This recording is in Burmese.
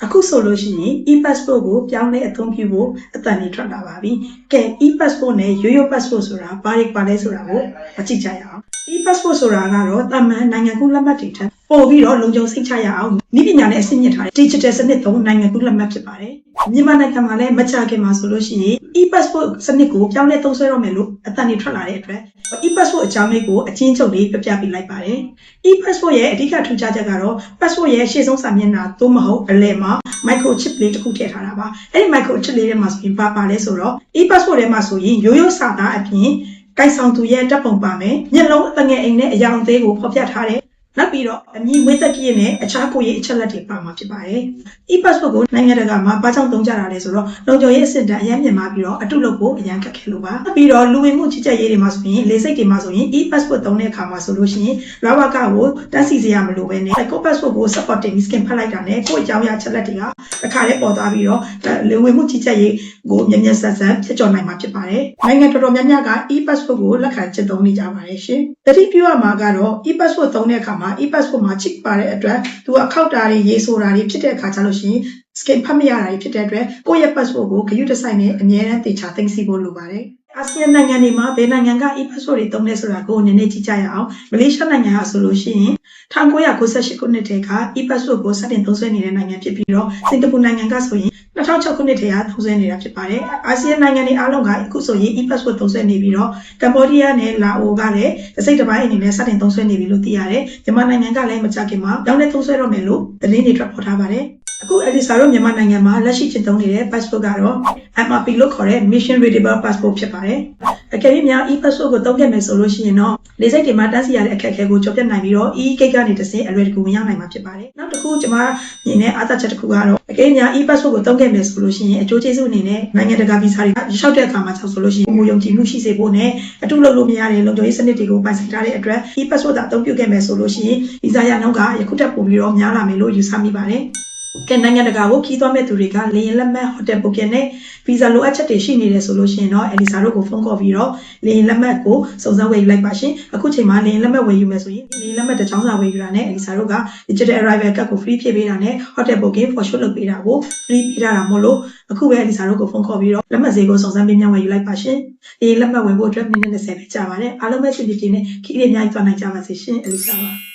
အခုဆိုလို့ရှိရင် e-passport ကိုပြောင်းလဲအသုံးပြုဖို့အတန်နေထွက်လာပါပြီ။ကဲ e-passport နဲ့ရိုးရိုး passport ဆိုတာဘာတွေပါလဲဆိုတာကိုကြည့်ကြရအောင်။ e-passport ဆိုတာကတော့တာမန်နိုင်ငံကူးလက်မှတ်တွေထက်ပိုပြီးတော့လုံခြုံစိတ်ချရအောင်နည်းပညာနဲ့အဆင့်မြင့်ထားတဲ့ digital စနစ်သုံးနိုင်ငံကူးလက်မှတ်ဖြစ်ပါတယ်။မြန်မာနိုင်ငံမှာလည်းမကြာခင်မှာဆိုလို့ရှိရင် e-passport စနစ်ကိုပြောင်းလဲသုံးစွဲတော့မယ်လို့အတန်နေထွက်လာတဲ့အတွက် e-passport အကြောင်းလေးကိုအချင်းချုပ်လေးပြပြပေးလိုက်ပါတယ်။ e-passport ရဲ့အဓိကထူးခြားချက်ကတော့ passport ရဲ့ရှေ့ဆုံးစာမျက်နှာသို့မဟုတ်အလယ်မှာ microchip လေးတစ်ခုထည့်ထားတာပါ။အဲ့ဒီ microchip လေးထဲမှာဆိုရင်ပါလဲဆိုတော့ e-passport ထဲမှာဆိုရင်ရိုးရိုးစာသားအပြင်ကိုင်ဆောင်သူရဲ့တပ်ပုံပါမယ်။မျက်လုံးအငယ်အိမ်နဲ့အယောင်သေးကိုဖော်ပြထားတယ်။နောက်ပြီးတော့အမည်မွေးသက်ပြည့်နဲ့အခြားကိုရေးအချက်လက်တွေပါမှာဖြစ်ပါတယ်။ e-passport ကိုနိုင်ငံတကာမှာဘာကြောင့်သုံးကြတာလဲဆိုတော့လုံခြုံရေးအဆင့်တန်းအရင်မြင်မှာပြီးတော့အတုလုပ်ဖို့အရင်ခက်ခဲလို့ပါ။ပြီးတော့လူဝင်မှုကြီးကြပ်ရေးတွေမှာဆိုရင်လေစိတ်တွေမှာဆိုရင် e-passport သုံးတဲ့အခါမှာဆိုလို့ရှိရင်လဝကကိုတန်းစီစရာမလိုဘဲနဲ့ကို passport ကို supporting scan ဖတ်လိုက်တာနဲ့ကိုအကြောင်းအရာချက်လက်တွေကတစ်ခါလေးပေါ်သွားပြီးတော့လူဝင်မှုကြီးကြပ်ရေးကိုမြန်မြန်ဆန်ဆန်ဖြစ်ကျော်နိုင်မှာဖြစ်ပါတယ်။နိုင်ငံတော်တော်များများက e-passport ကိုလက်ခံကျင့်သုံးနေကြပါတယ်ရှင်။တတိပြုရမှာကတော့ e-passport သုံးတဲ့အခါမှာ e-passport မှာ chip ပါတဲ့အတွက်သူအခောက်တာတွေရေးဆိုတာတွေဖြစ်တဲ့အခါကျလို့ရှိရင် scan ဖတ်မရတာတွေဖြစ်တဲ့အတွက်ကိုယ့်ရဲ့ passport ကိုဂရုတစိုက်နဲ့အမြဲတမ်းသေချာသိမ်းဆည်းဖို့လိုပါတယ်။အာဆီယံနိုင်ငံတွေမှာဘယ်နိုင်ငံက e-passport တွေသုံးလဲဆိုတာကိုနည်းနည်းကြည့်ကြရအောင်။မလေးရှားနိုင်ငံဟာဆိုလို့ရှိရင်1998ခုနှစ်တည်းက e-passport ကိုစတင်သုံးစွဲနေတဲ့နိုင်ငံဖြစ်ပြီးတော့စင်ကာပူနိုင်ငံကဆိုရင်2006ခုနှစ်တည်းကသုံးစွဲနေတာဖြစ်ပါတယ်။အာဆီယံနိုင်ငံတွေအားလုံးကအခုဆိုရင် e-passport သုံးစွဲနေပြီးတော့ကမ္ဘောဒီးယားနဲ့လာအိုကလည်းတစ်စိတ်တစ်ပိုင်းအနေနဲ့စတင်သုံးစွဲနေပြီလို့သိရတယ်။မြန်မာနိုင်ငံကလည်းမကြာခင်မှာပြောင်းလဲသုံးစွဲတော့မယ်လို့သတင်းတွေထွက်ပေါ်ထားပါတယ်။အခုအလီဆာတို့မြန်မာနိုင်ငံမှာလက်ရှိကျင့်သုံးနေတဲ့ passport ကတော့ MRP လို့ခေါ်တဲ့ Mission Readable Passport ဖြစ်ပါတယ်။အကယ်၍များ e-passport ကိုသုံးခဲ့မယ်ဆိုလို့ရှိရင်တော့လေဆိပ်တွေမှာတန်းစီရတဲ့အခက်အခဲကိုကျော်ပြတ်နိုင်ပြီးတော့ e-gate ကနေတစ်ဆင့်အလွယ်တကူဝင်ရောက်နိုင်မှာဖြစ်ပါတယ်။နောက်တစ်ခုကျွန်မမြင်တဲ့အားသာချက်တစ်ခုကတော့အကယ်၍များ e-passport ကိုသုံးခဲ့မယ်ဆိုလို့ရှိရင်အကျိုးကျေးဇူးအနေနဲ့နိုင်ငံတကာဗီဇာတွေလျှောက်တဲ့အခါမှာဆိုလို့ရှိရင်ယုံကြည်မှုရှိစေဖို့နဲ့အတုလုပ်လို့မရတဲ့လုံခြုံရေးစနစ်တွေကိုပိုင်ဆိုင်ထားတဲ့အတွက် e-passport သာအသုံးပြုခဲ့မယ်ဆိုလို့ရှိရင်ဗီဇာရနှုန်းကယခုထက်ပိုပြီးတော့များလာမယ်လို့ယူဆမိပါတယ်။ကဲနိုင်ငံတကာကိုခီးသွားမဲ့သူတွေကလေယာဉ်လက်မှတ်ဟိုတယ်ဘုတ်ကင်နဲ့ဗီဇာလိုအပ်ချက်တွေရှိနေတယ်ဆိုလို့ရှိရင်တော့အလီဆာတို့ကိုဖုန်းခေါ်ပြီးတော့လေယာဉ်လက်မှတ်ကိုစုံစမ်းဝယ်ယူလိုက်ပါရှင်အခုချိန်မှာလေယာဉ်လက်မှတ်ဝယ်ယူမယ်ဆိုရင်လေယာဉ်လက်မှတ်တစ်ချောင်းစာဝယ်ယူတာနဲ့အလီဆာတို့က digital arrival card ကို free ဖြည့်ပေးတာနဲ့ hotel booking for sure လုပ်ပေးတာကို free ပေးတာမို့လို့အခုပဲအလီဆာတို့ကိုဖုန်းခေါ်ပြီးတော့လက်မှတ်ဈေးကိုစုံစမ်းပေးမြန်ဝယ်ယူလိုက်ပါရှင်လေယာဉ်လက်မှတ်ဝယ်ဖို့အတွက်မိနစ်20ပဲကြာပါတယ်အားလုံးပဲစီစီပြေနဲ့ခီးလေးအများကြီးသွားနိုင်ကြပါစေရှင်အလီဆာပါ